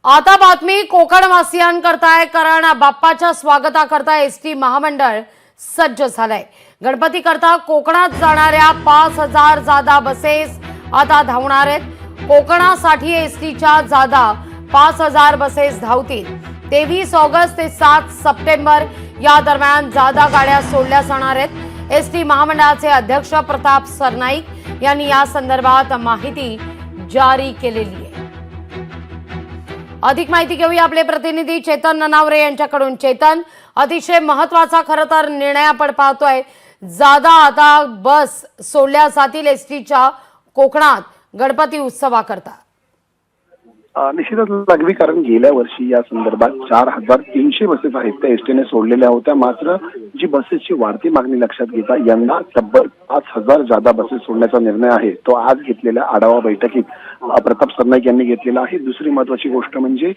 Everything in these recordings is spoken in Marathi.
आता बातमी कोकणवासियांकरताय, कारण बाप्पाच्या स्वागताकरता एसटी महामंडळ सज्ज झालंय। गणपती करता कोकणात जाणाऱ्या 5000 जादा बसेस आता धावणार आहेत। कोकणासाठी एसटीच्या जादा 5000 बसेस धावतील। 23 ऑगस्ट ते 7 सप्टेंबर या दरम्यान जादा गाड्या सोडल्या जाणार आहेत। एसटी महामंडळाचे अध्यक्ष प्रताप सरनाईक यांनी या संदर्भात माहिती जारी केलेली आहे। अधिक माहिती घेऊया आपले प्रतिनिधी चेतन ननावरे यांच्याकडून। चेतन, अतिशय महत्त्वाचा खरं तर निर्णय आपण पाहतोय। जादा आता बस सोडल्या जातील एसटीच्या कोकणात गणपती उत्सवाकरता। निश्चितच लागवी, कारण गेल्या वर्षी या संदर्भात 4300 बसेस आहेत त्या एसटीने सोडलेल्या होत्या। मात्र जी बसेसची वाढती मागणी लक्षात घेता यंदा तब्बल 5000 जादा बसेस सोडण्याचा निर्णय आहे तो आज घेतलेल्या आढावा बैठकीत प्रताप सरनाईक यांनी घेतलेला आहे। दुसरी महत्वाची गोष्ट म्हणजे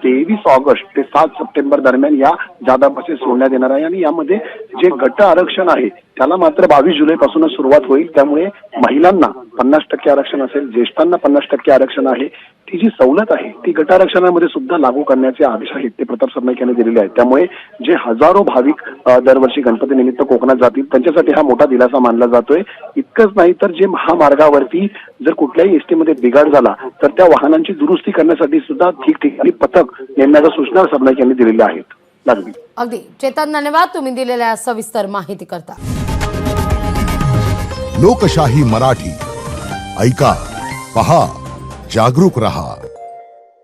23 ऑगस्ट ते 7 सप्टेंबर दरम्यान या जादा बसेस सोडण्यात येणार आहे आणि यामध्ये जे गट आरक्षण आहे त्याला मात्र 22 जुलैपासूनच सुरुवात होईल। त्यामुळे महिलांना 50% आरक्षण असेल, ज्येष्ठांना 50% आरक्षण आहे। ती जी सवलत आहे ती गट आरक्षणामध्ये सुद्धा लागू करण्याचे आदेश आहेत ते प्रताप सरनाईक यांनी दिलेले आहेत। त्यामुळे जे हजारो भाविक दरवर्षी गणपती निमित्त कोकणात जातील त्यांच्यासाठी हा मोठा दिलासा मानला जातोय। इतकंच नाही तर जे महामार्गावरती जर कुठल्याही एसटी मध्ये बिघाड झाला तर त्या वाहनांची दुरुस्ती करण्यासाठी सुद्धा ठिकठिकाणी पथक नेमण्याच्या सूचना सरनाईक यांनी दिलेल्या आहेत। लागवी अगदी चेतन, धन्यवाद तुम्ही दिलेल्या सविस्तर माहिती करता। लोकशाही मराठी ऐका, पहा, जागरूक रहा।